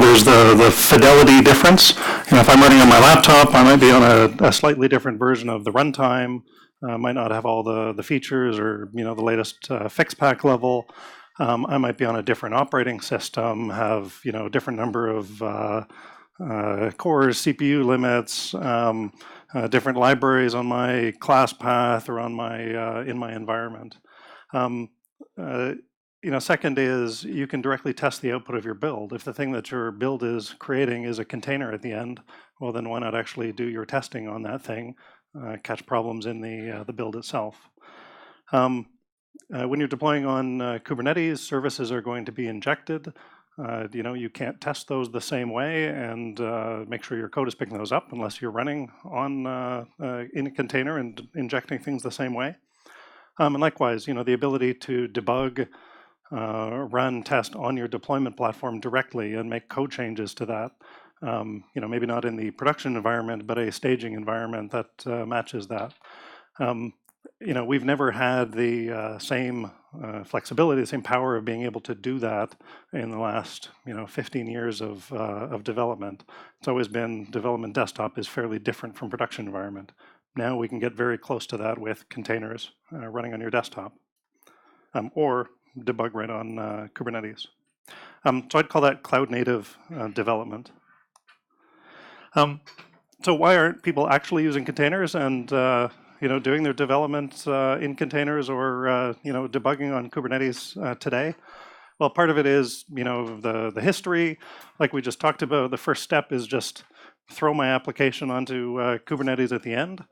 there's the fidelity difference. If I'm running on my laptop, I might be on a slightly different version of the runtime. Might not have all the features or the latest fix pack level. I might be on a different operating system, have a different number of cores, CPU limits, different libraries on my class path or on my in my environment. Second is you can directly test the output of your build. If the thing that your build is creating is a container at the end, well, then why not actually do your testing on that thing, catch problems in the build itself. When you're deploying on Kubernetes, services are going to be injected. You can't test those the same way and make sure your code is picking those up unless you're running on in a container and injecting things the same way. And likewise, the ability to debug, run, test on your deployment platform directly and make code changes to that. Maybe not in the production environment, but a staging environment that matches that. We've never had the same flexibility, the same power of being able to do that in the last 15 years of development. It's always been development desktop is fairly different from production environment. Now we can get very close to that with containers running on your desktop, or debug right on Kubernetes. So I'd call that cloud native development. So why aren't people actually using containers and doing their development in containers or debugging on Kubernetes today? Well, part of it is the history, like we just talked about. The first step is just throw my application onto Kubernetes at the end.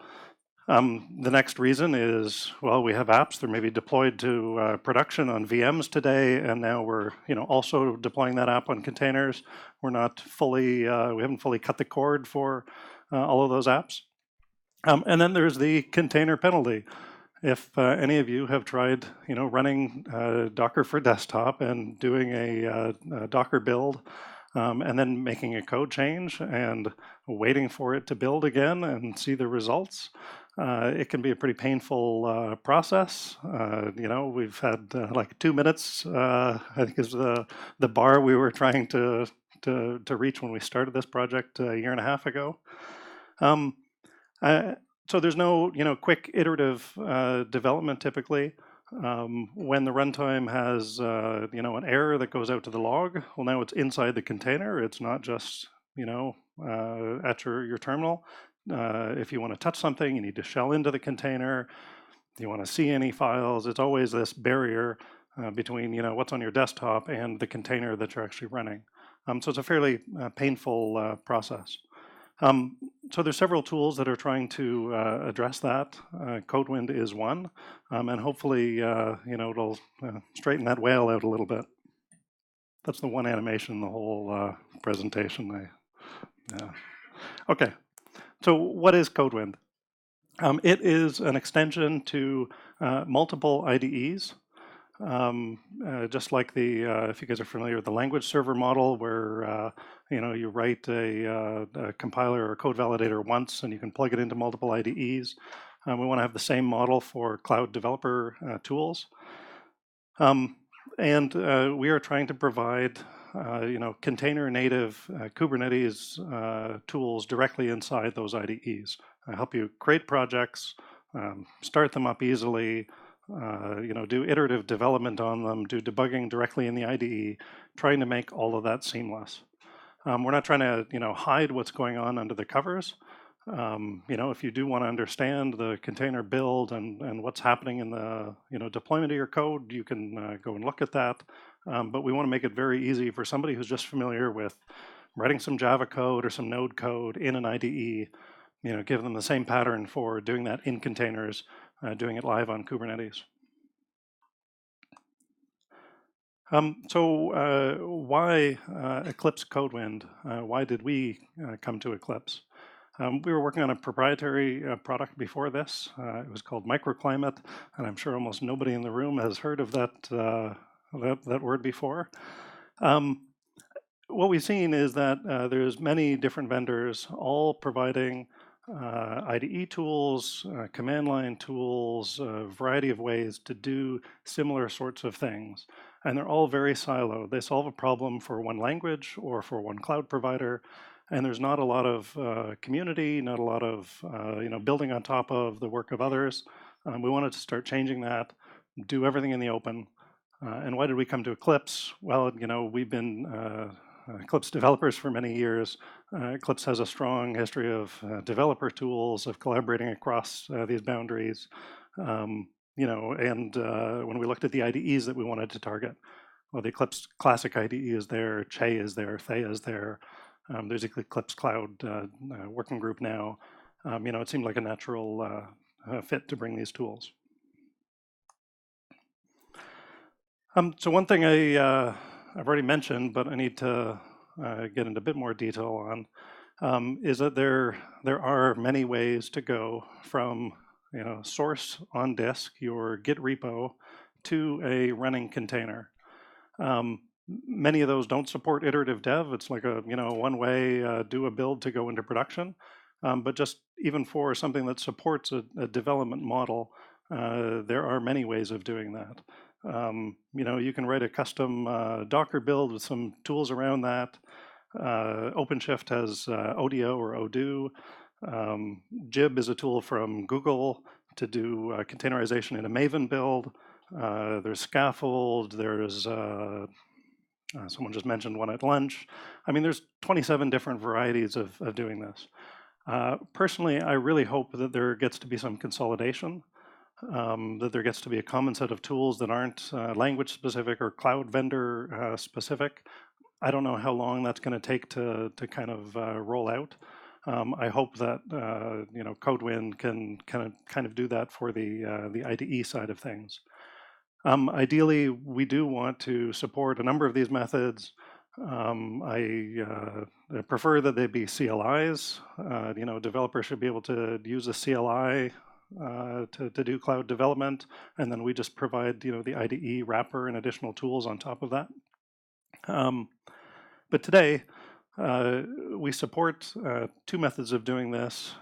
The next reason is, well, we have apps that may be deployed to production on VMs today, and now we're also deploying that app on containers. We're not fully, we haven't fully cut the cord for all of those apps. And then there's the container penalty. If any of you have tried, running Docker for desktop and doing a Docker build, and then making a code change and waiting for it to build again and see the results, it can be a pretty painful process. We've had like 2 minutes, I think is the bar we were trying to reach when we started this project a year and a half ago. So there's no quick iterative development typically. When the runtime has an error that goes out to the log, well, now it's inside the container. It's not just at your terminal. If you want to touch something, you need to shell into the container. If you want to see any files, it's always this barrier between what's on your desktop and the container that you're actually running. So it's a fairly painful process. So there's several tools that are trying to address that. Codewind is one, and hopefully it'll straighten that whale out a little bit. That's the one animation in the whole presentation. Okay, so what is Codewind? It is an extension to multiple IDEs. Just like if you guys are familiar with the language server model, where you write a compiler or a code validator once, and you can plug it into multiple IDEs. We want to have the same model for cloud developer tools, and we are trying to provide container native Kubernetes tools directly inside those IDEs. Help you create projects, start them up easily. Do iterative development on them, do debugging directly in the IDE, trying to make all of that seamless. We're not trying to, hide what's going on under the covers. If you do want to understand the container build and what's happening in the, deployment of your code, you can go and look at that. But we want to make it very easy for somebody who's just familiar with writing some Java code or some Node code in an IDE. Give them the same pattern for doing that in containers, doing it live on Kubernetes. So why Eclipse Codewind? Why did we come to Eclipse? We were working on a proprietary product before this. It was called Microclimate, and I'm sure almost nobody in the room has heard of that word before. What we've seen is that there's many different vendors all providing IDE tools, command line tools, a variety of ways to do similar sorts of things. and they're all very siloed. They solve a problem for one language or for one cloud provider, and there's not a lot of community, not a lot of building on top of the work of others. We wanted to start changing that, do everything in the open. And why did we come to Eclipse? Well, we've been Eclipse developers for many years. Eclipse has a strong history of developer tools, of collaborating across these boundaries. And when we looked at the IDEs that we wanted to target, well, the Eclipse Classic IDE is there, Che is there, Thea is there. There's Eclipse Cloud working group now. It seemed like a natural fit to bring these tools. So one thing I've already mentioned, but I need to get into a bit more detail on, is that there are many ways to go from source on disk, your Git repo, to a running container. Many of those don't support iterative dev. It's like a one way do a build to go into production. But just even for something that supports a development model, there are many ways of doing that. You can write a custom Docker build with some tools around that. OpenShift has Odeo or Odoo. Jib is a tool from Google to do containerization in a Maven build. There's Scaffold. There's someone just mentioned one at lunch. I mean, there's 27 different varieties of doing this. Personally, I really hope that there gets to be some consolidation. That there gets to be a common set of tools that aren't language specific or cloud vendor specific. I don't know how long that's going to take to kind of roll out. I hope that Codewind can kind of do that for the IDE side of things. Ideally, we do want to support a number of these methods. I prefer that they be CLIs. Developers should be able to use a CLI to do cloud development, and then we just provide the IDE wrapper and additional tools on top of that. But today, we support two methods of doing this.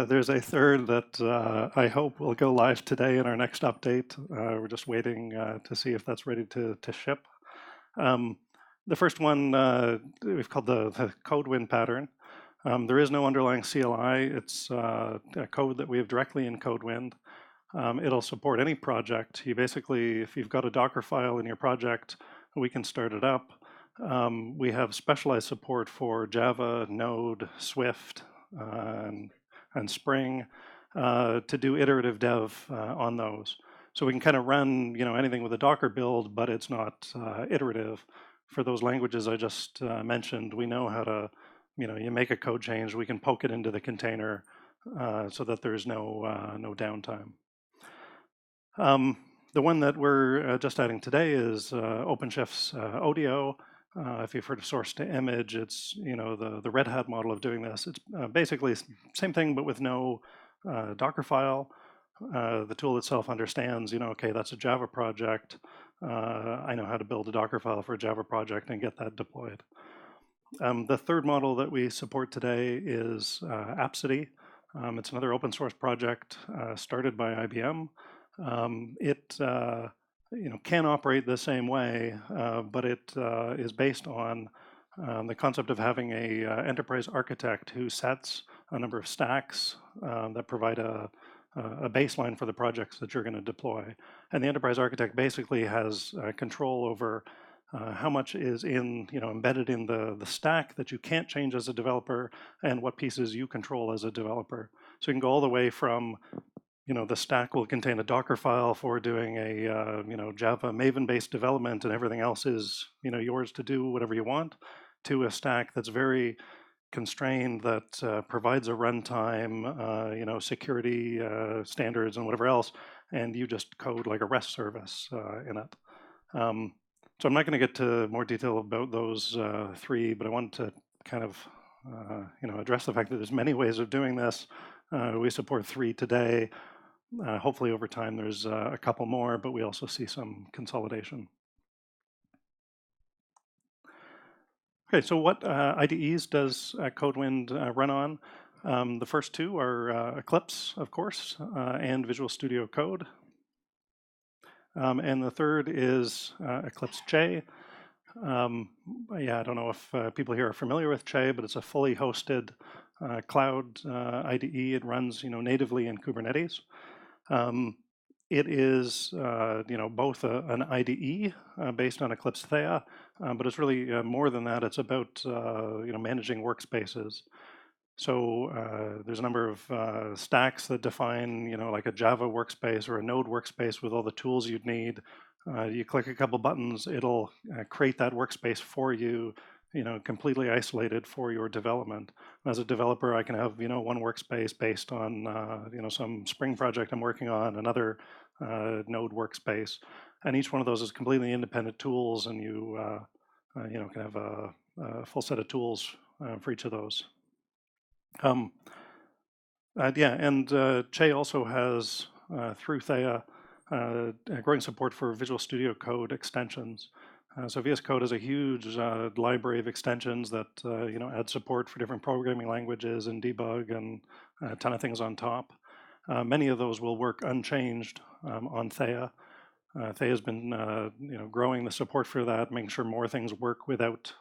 There's a third that I hope will go live today in our next update. We're just waiting to see if that's ready to ship. The first one we've called the Codewind pattern. There is no underlying CLI. It's a code that we have directly in Codewind. It'll support any project. You basically, if you've got a Docker file in your project, we can start it up. We have specialized support for Java, Node, Swift, and Spring to do iterative dev on those. So we can kind of run anything with a Docker build, but it's not iterative. For those languages I just mentioned, we know how to you make a code change, we can poke it into the container so that there's no downtime. The one that we're just adding today is OpenShift's Odeo. If you've heard of source to image, it's the Red Hat model of doing this. It's basically same thing, but with no Docker file. The tool itself understands, okay, that's a Java project. I know how to build a Docker file for a Java project and get that deployed. The third model that we support today is Apsity. It's another open source project started by IBM. It can operate the same way, but it is based on the concept of having a enterprise architect who sets a number of stacks that provide a baseline for the projects that you're going to deploy. And the enterprise architect basically has control over how much is embedded in the stack that you can't change as a developer, and what pieces you control as a developer. So you can go all the way from the stack will contain a Docker file for doing a Java Maven-based development, and everything else is yours to do whatever you want, to a stack that's very constrained, that provides a runtime, security standards and whatever else, and you just code like a REST service in it. So I'm not going to get to more detail about those three, but I wanted to kind of address the fact that there's many ways of doing this. We support 3 today. Hopefully over time there's a couple more, but we also see some consolidation. Okay, so what IDEs does Codewind run on? The first two are Eclipse, of course, and Visual Studio Code. And the third is Eclipse J. Yeah, I don't know if people here are familiar with Che, but it's a fully hosted cloud IDE. It runs, natively in Kubernetes. It is, both an IDE based on Eclipse Thea, but it's really more than that. It's about, managing workspaces. So there's a number of stacks that define, like a Java workspace or a Node workspace with all the tools you'd need. You click a couple buttons, it'll create that workspace for you, completely isolated for your development. As a developer, I can have, one workspace based on, some Spring project I'm working on, another Node workspace, and each one of those is completely independent tools, and you, can have a full set of tools for each of those. Yeah, and Che also has, through Thea, growing support for Visual Studio Code extensions. So VS Code is a huge library of extensions that add support for different programming languages and debug and a ton of things on top. Many of those will work unchanged on Thea. Thea has been growing the support for that, making sure more things work without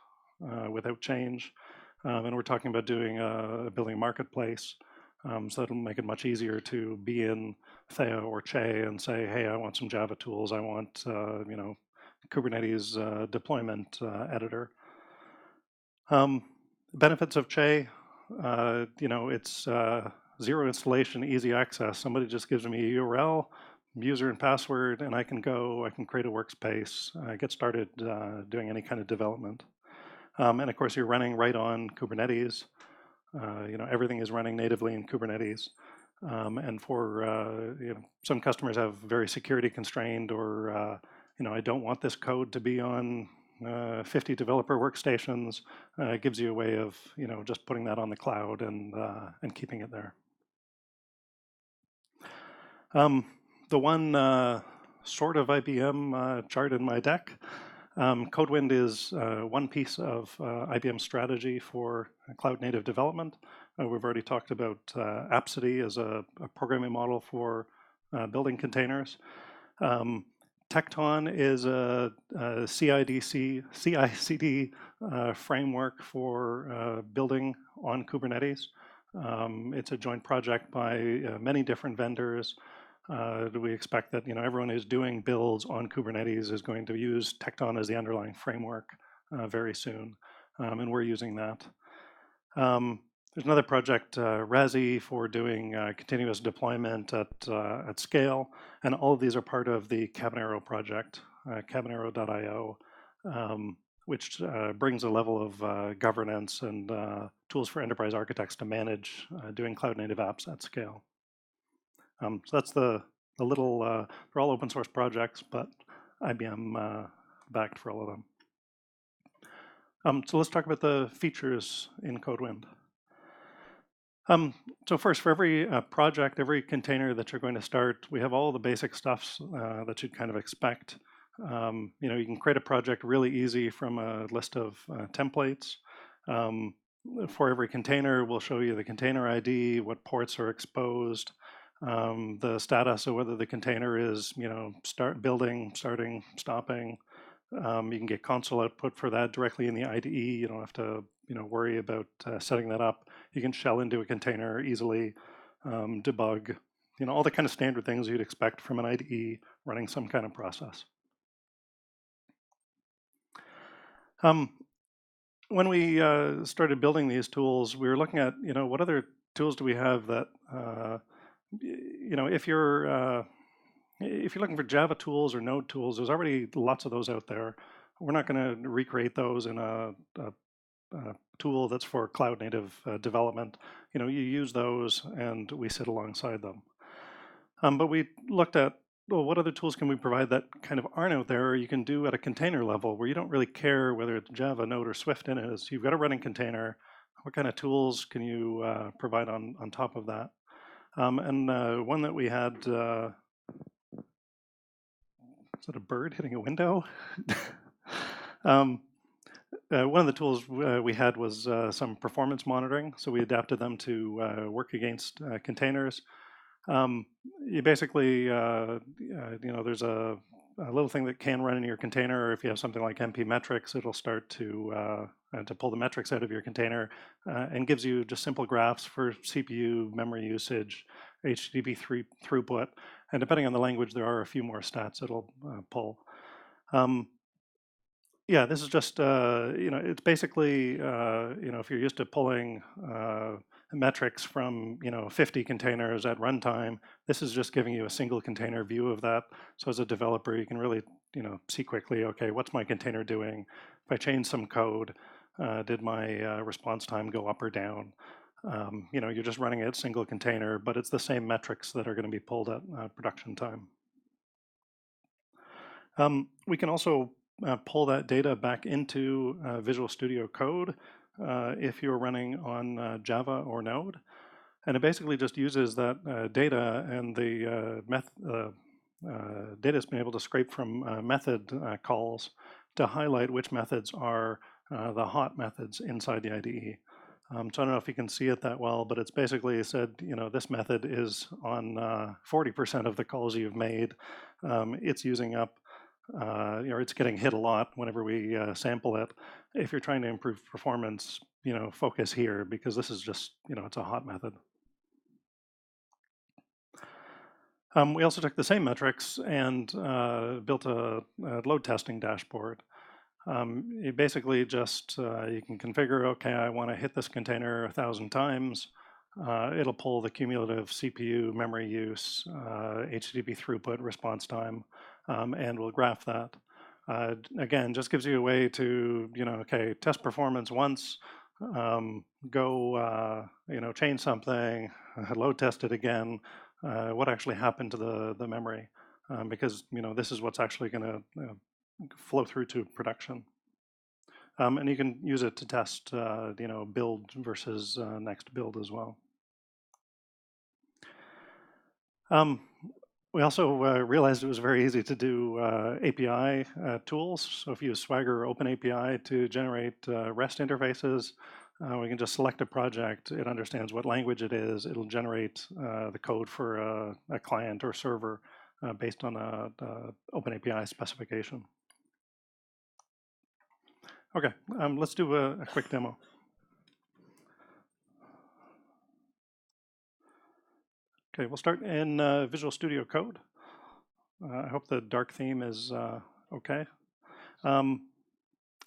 change. And we're talking about building a marketplace. So that'll make it much easier to be in Thea or Che and say, hey, I want some Java tools. I want, Kubernetes deployment editor. Benefits of Che, it's zero installation, easy access. Somebody just gives me a URL, user and password, and I can create a workspace, get started doing any kind of development. And of course, you're running right on Kubernetes. Everything is running natively in Kubernetes. And for some customers have very security constrained, or I don't want this code to be on 50 developer workstations. It gives you a way of just putting that on the cloud and keeping it there. The one sort of IBM chart in my deck. Codewind is one piece of IBM's strategy for cloud native development. We've already talked about Apsody as a programming model for building containers. Tekton is a CI/CD framework for building on Kubernetes. It's a joint project by many different vendors. We expect that everyone who's doing builds on Kubernetes is going to use Tekton as the underlying framework very soon, and we're using that. There's another project, Razi, for doing continuous deployment at scale, and all of these are part of the Cabanero project, Cabanero.io, which brings a level of governance and tools for enterprise architects to manage doing cloud-native apps at scale. So that's the little, they're all open source projects, but IBM backed for all of them. So let's talk about the features in Codewind. So first, for every project, every container that you're going to start, we have all the basic stuffs that you'd kind of expect. You can create a project really easy from a list of templates. For every container, we'll show you the container ID, what ports are exposed, the status of whether the container is, building, starting, stopping. You can get console output for that directly in the IDE. You don't have to, worry about setting that up. You can shell into a container easily, debug, all the kind of standard things you'd expect from an IDE running some kind of process. When we started building these tools, we were looking at, what other tools do we have that, if you're looking for Java tools or Node tools, there's already lots of those out there. We're not going to recreate those in a tool that's for cloud native development. You use those and we sit alongside them. But we looked at, well, what other tools can we provide that kind of aren't out there, or you can do at a container level where you don't really care whether it's Java, Node, or Swift in it. Is you've got a running container. What kind of tools can you provide on top of that? And one that we had, is that a bird hitting a window? One of the tools we had was some performance monitoring. So we adapted them to work against containers. You basically, there's a little thing that can run in your container. If you have something like MP metrics, it'll start to pull the metrics out of your container and gives you just simple graphs for CPU, memory usage, HTTP throughput, and depending on the language, there are a few more stats it'll pull. Yeah, this is just, it's basically, if you're used to pulling metrics from, 50 containers at runtime, this is just giving you a single container view of that. So as a developer, you can really, see quickly, okay, what's my container doing? If I change some code, did my response time go up or down? You're just running it single container, but it's the same metrics that are going to be pulled at production time. We can also pull that data back into Visual Studio Code if you're running on Java or Node. And it basically just uses that data, and the data has been able to scrape from method calls to highlight which methods are the hot methods inside the IDE. So I don't know if you can see it that well, but it's basically said, this method is on 40% of the calls you've made. It's using up it's getting hit a lot whenever we sample it. If you're trying to improve performance, focus here, because this is just, it's a hot method. We also took the same metrics and built a load testing dashboard. You basically just, you can configure, okay, I want to hit this container 1,000 times. It'll pull the cumulative CPU, memory use, HTTP throughput, response time, and we'll graph that. Again, just gives you a way to, okay, test performance once, go, change something, load test it again. What actually happened to the memory? Because, this is what's actually going to flow through to production. And you can use it to test, build versus next build as well. We also realized it was very easy to do API tools. So if you use Swagger or OpenAPI to generate REST interfaces, we can just select a project. It understands what language it is. It'll generate the code for a client or server based on a OpenAPI specification. Okay, let's do a quick demo. Okay, we'll start in Visual Studio Code. I hope the dark theme is okay. I'm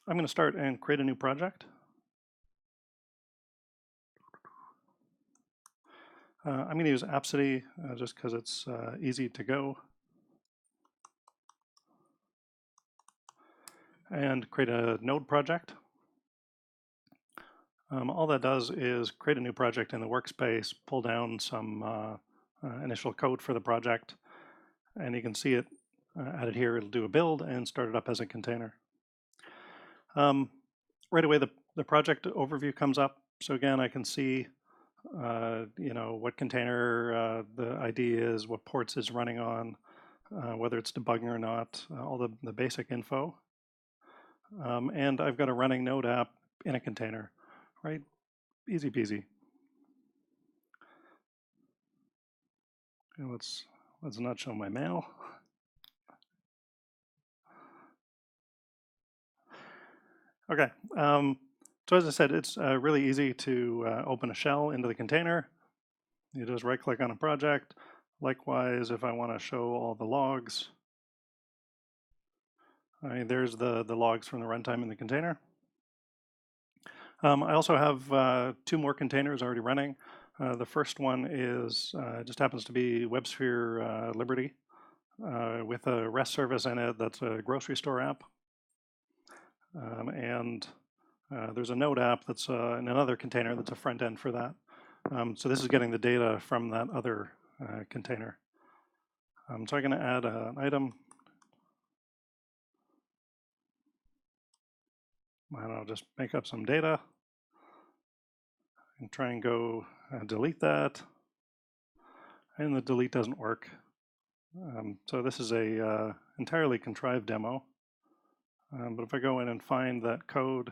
going to start and create a new project. I'm going to use Apsity just because it's easy to go. And create a node project. All that does is create a new project in the workspace, pull down some initial code for the project, and you can see it added here. It'll do a build and start it up as a container. Right away, the project overview comes up. So again, I can see what container the ID is, what ports it's running on, whether it's debugging or not, all the basic info. And I've got a running Node app in a container, right? Easy peasy. And let's not show my mail. Okay, so as I said, it's really easy to open a shell into the container. You just right click on a project. Likewise, if I want to show all the logs, there's the logs from the runtime in the container. I also have 2 more containers already running. The first one is just happens to be WebSphere Liberty with a REST service in it that's a grocery store app. And there's a Node app that's in another container that's a front end for that. So this is getting the data from that other container. So I'm going to add an item. And I'll just make up some data and try and go delete that. And the delete doesn't work. So this is a entirely contrived demo. But if I go in and find that code,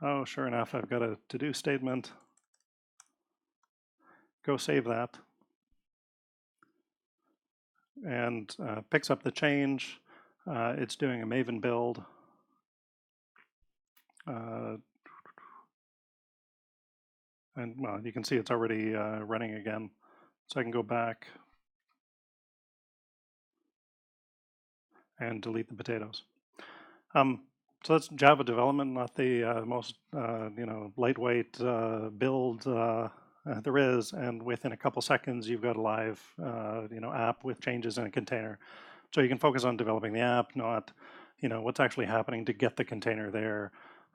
oh, sure enough, I've got a to-do statement. Go save that. and picks up the change. It's doing a Maven build. And well, you can see it's already running again. So I can go back and delete the potatoes. So that's Java development, not the most lightweight build there is. And within a couple seconds, you've got a live app with changes in a container. So you can focus on developing the app, not what's actually happening to get the container there.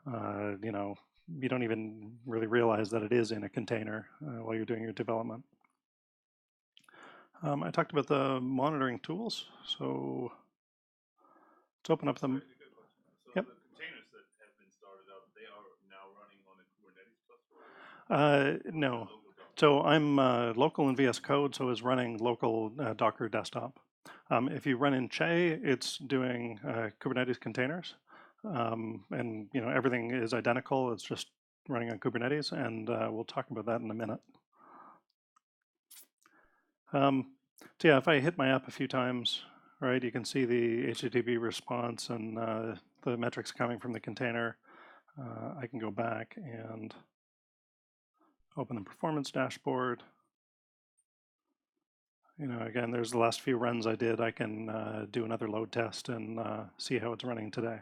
You don't even really realize that it is in a container while you're doing your development. I talked about the monitoring tools, so let's open up them. So Yep. the containers that have been started up, they are now running on a Kubernetes cluster? No. So I'm local in VS Code, so it's running local Docker desktop. If you run in Che, it's doing Kubernetes containers, and everything is identical. It's just running on Kubernetes, and we'll talk about that in a minute. So yeah, if I hit my app a few times, right, you can see the HTTP response and the metrics coming from the container. I can go back and open the performance dashboard. Again, there's the last few runs I did. I can do another load test and see how it's running today.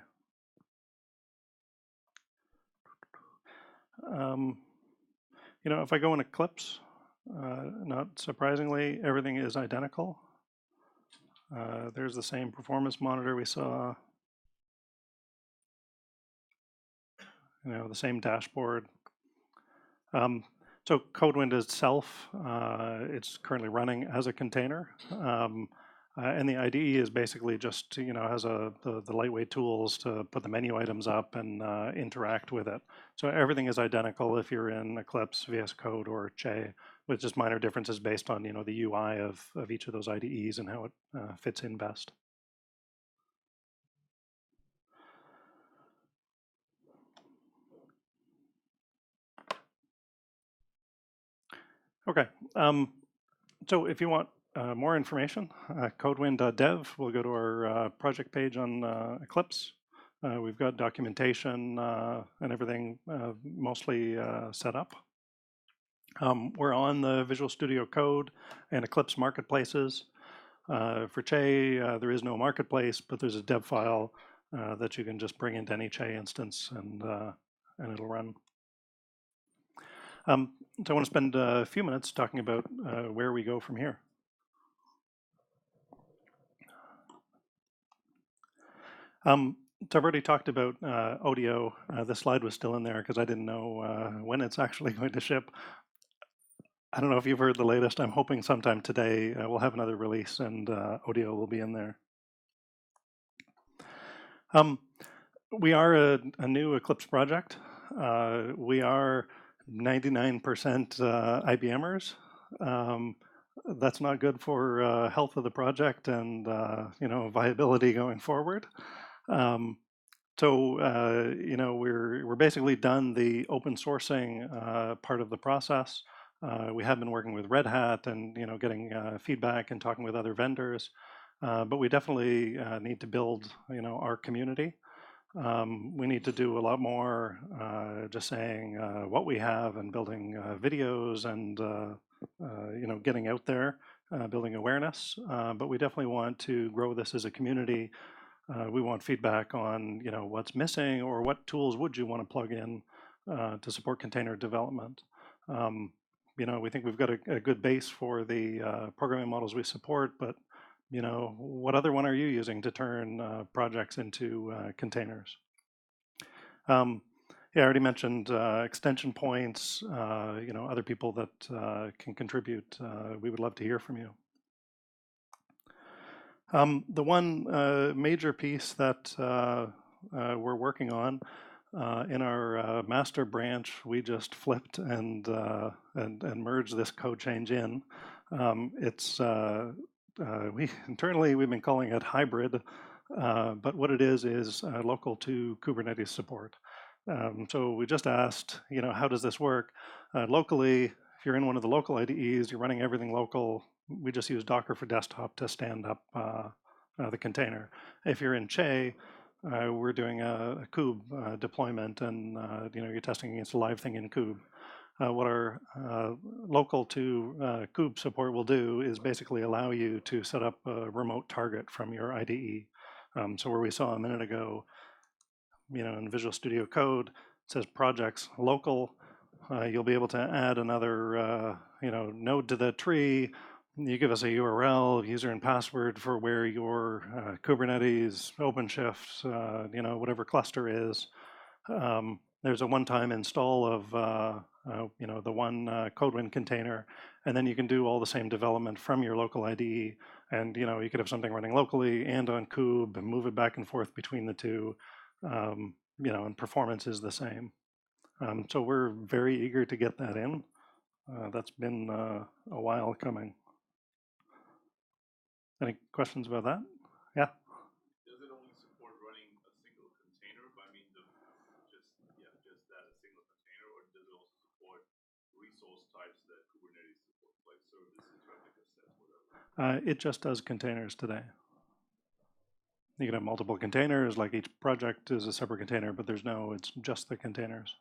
If I go in Eclipse, not surprisingly, everything is identical. There's the same performance monitor we saw. The same dashboard. So Codewind itself, it's currently running as a container. And the IDE is basically just, has the lightweight tools to put the menu items up and interact with it. So everything is identical if you're in Eclipse, VS Code, or Che, with just minor differences based on, the UI of each of those IDEs and how it fits in best. Okay. So if you want more information, codewind.dev, we'll go to our project page on Eclipse. We've got documentation and everything mostly set up. We're on the Visual Studio Code and Eclipse marketplaces. For Che, there is no marketplace, but there's a dev file that you can just bring into any Che instance and it'll run. So I want to spend a few minutes talking about where we go from here. So I've already talked about Odeo. The slide was still in there because I didn't know when it's actually going to ship. I don't know if you've heard the latest. I'm hoping sometime today we'll have another release and Odeo will be in there. We are a new Eclipse project. We are 99% IBMers. That's not good for health of the project and viability going forward. We're basically done the open sourcing part of the process. We have been working with Red Hat and getting feedback and talking with other vendors, but we definitely need to build our community. We need to do a lot more just saying what we have and building videos and getting out there, building awareness. But we definitely want to grow this as a community. We want feedback on what's missing or what tools would you want to plug in to support container development. We think we've got a good base for the programming models we support, but what other one are you using to turn projects into containers? Yeah, I already mentioned extension points, other people that can contribute. We would love to hear from you. The one major piece that we're working on in our master branch, we just flipped and merged this code change in. Internally we've been calling it hybrid, but what it is local to Kubernetes support. So we just asked, how does this work locally? If you're in one of the local IDEs, you're running everything local. we just use Docker for desktop to stand up the container. If you're in Che, we're doing a kube deployment, and you're testing against a live thing in kube. What our local to kube support will do is basically allow you to set up a remote target from your IDE. So where we saw a minute ago, in Visual Studio Code, it says projects local. You'll be able to add another node to the tree. You give us a URL, user and password for where your Kubernetes, OpenShift, whatever cluster is. There's a one-time install of the one Codewind container, and then you can do all the same development from your local IDE. And you could have something running locally and on Kube and move it back and forth between the two. And performance is the same. So we're very eager to get that in. That's been a while coming. Any questions about that? Yeah. Does it only support running a single container? I mean, just that, a single container, or does it also support resource types that Kubernetes supports, like services, replica sets, whatever? It just does containers today. You can have multiple containers, like each project is a separate container, but it's just the containers.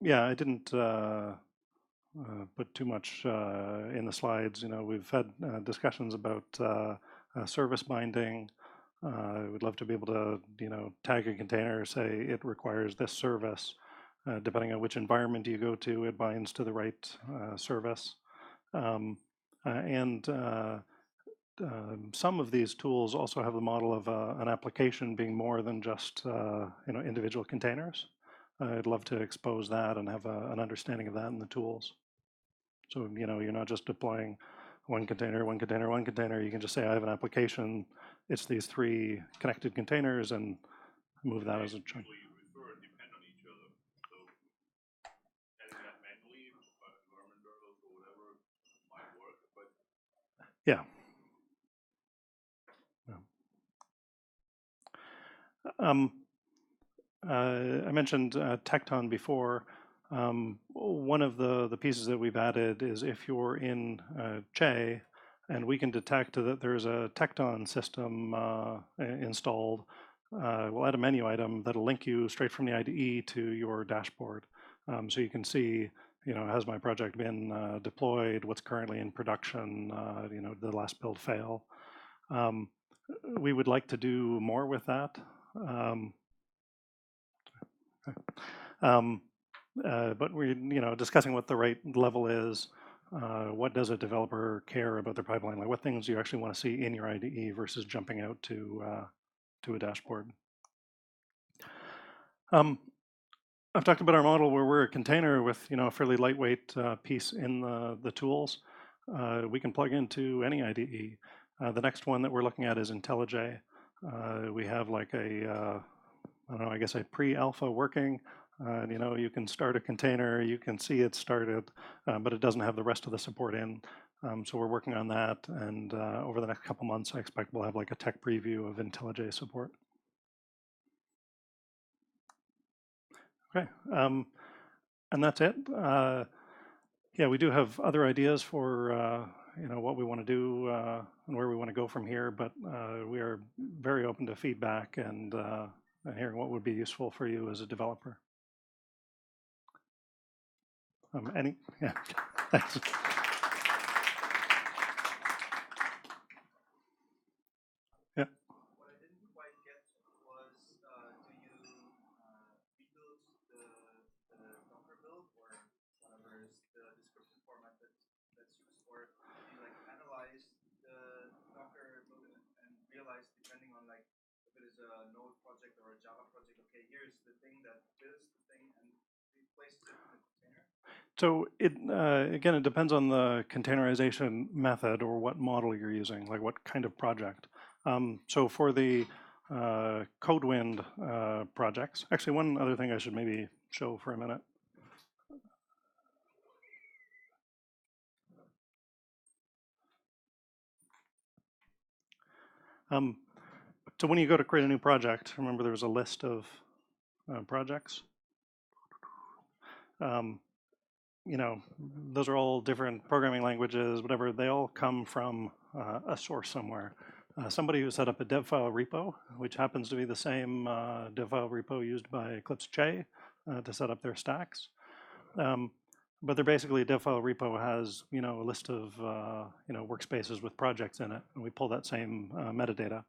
Yeah, I didn't put too much in the slides. We've had discussions about service binding. We'd love to be able to, tag a container, say it requires this service. Depending on which environment you go to, it binds to the right service. And some of these tools also have the model of an application being more than just individual containers. I'd love to expose that and have an understanding of that in the tools. So you're not just deploying one container, one container, one container. You can just say I have an application. It's these 3 connected containers, and move that as a chunk. Refer and depend on each other. So adding that manually, environment variables or whatever might work, but yeah. I mentioned Tecton before. One of the pieces that we've added is if you're in Che and we can detect that there's a Tecton system installed, we'll add a menu item that'll link you straight from the IDE to your dashboard. So you can see, has my project been deployed, what's currently in production, did the last build fail. We would like to do more with that. But we're discussing what the right level is. What does a developer care about their pipeline? Like what things do you actually want to see in your IDE versus jumping out to a dashboard? I've talked about our model where we're a container with a fairly lightweight piece in the tools. We can plug into any IDE. The next one that we're looking at is IntelliJ. We have like a I guess a pre-alpha working. You can start a container, you can see it started, but it doesn't have the rest of the support in. So we're working on that, and over the next couple months, I expect we'll have like a tech preview of IntelliJ support. Okay, and that's it. Yeah, we do have other ideas for what we want to do and where we want to go from here, but we are very open to feedback and hearing what would be useful for you as a developer. Yeah, thanks. Yeah. What I didn't quite get was, do you rebuild the Docker build or whatever is the description format that's used, or do you like analyze the Docker build and realize, depending on like if it is a Node project or a Java project, okay, here's the thing that is the thing and replaces it in the container? So again, it depends on the containerization method or what model you're using, like what kind of project. So for the Codewind projects, actually one other thing I should maybe show for a minute. So when you go to create a new project, remember there was a list of projects. those are all different programming languages, whatever. They all come from a source somewhere. Somebody who set up a dev file repo, which happens to be the same dev file repo used by Eclipse to set up their stacks. But they're basically, a dev file repo has a list of workspaces with projects in it, and we pull that same metadata.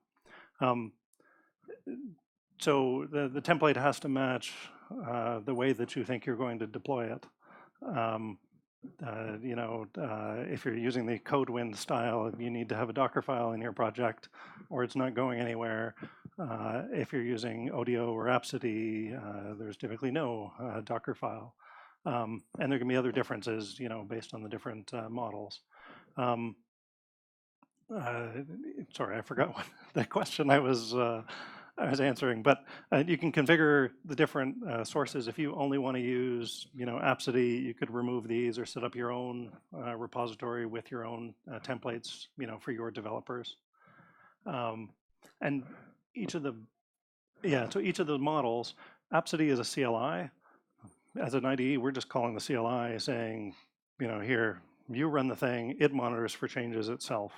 So the template has to match the way that you think you're going to deploy it. If you're using the Codewind style, you need to have a Docker file in your project, or it's not going anywhere. If you're using Odeo or Rhapsody, there's typically no Docker file. And there can be other differences, based on the different models. Sorry, I forgot what the question I was answering, but you can configure the different sources. If you only want to use, Rhapsody, you could remove these or set up your own repository with your own templates, for your developers. And each of the, so each of the models, Rhapsody is a CLI. As an IDE, we're just calling the CLI saying, here, you run the thing, it monitors for changes itself.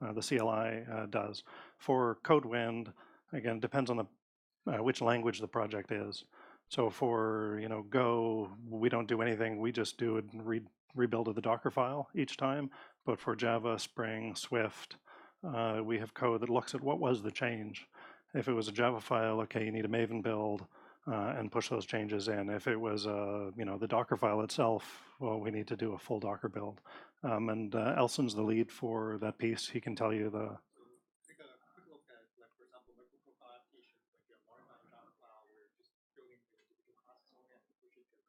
The CLI does. For Codewind, again, it depends on the which language the project is. So for Go, we don't do anything. We just do a rebuild of the Docker file each time. But for Java, Spring, Swift, we have code that looks at what was the change. If it was a Java file, okay, you need a Maven build and push those changes in. If it was the Docker file itself, well, we need to do a full Docker build. And Elson's the lead for that piece. He can tell you the. Take a quick look at, like, for example, microprofile applications, like you're modifying Java file, we're just building the individual classes only and push it to a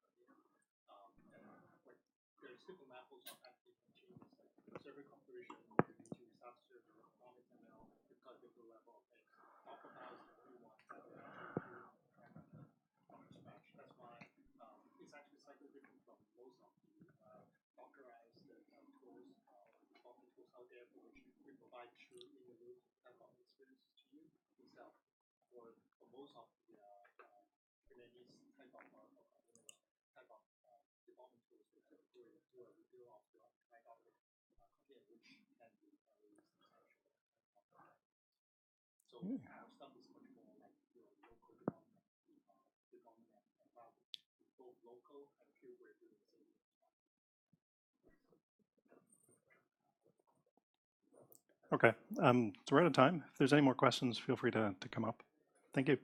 container. And like there's simple macros of application changes, like server configuration, you need to restart the server, non XML, you've got different level of things. Docker file is the only one that will actually do from scratch. That's why it's actually slightly different from most of the Dockerized tools, development tools out there, for which we provide true in-the-loop type of experiences to you yourself. For most of the Kubernetes type of development tools, they typically do a review of your untitled container, which can be very substantial. So our stuff is much more like your local development and both local and pure we're doing the same. Okay, so we're out of time. If there's any more questions, feel free to come up. Thank you.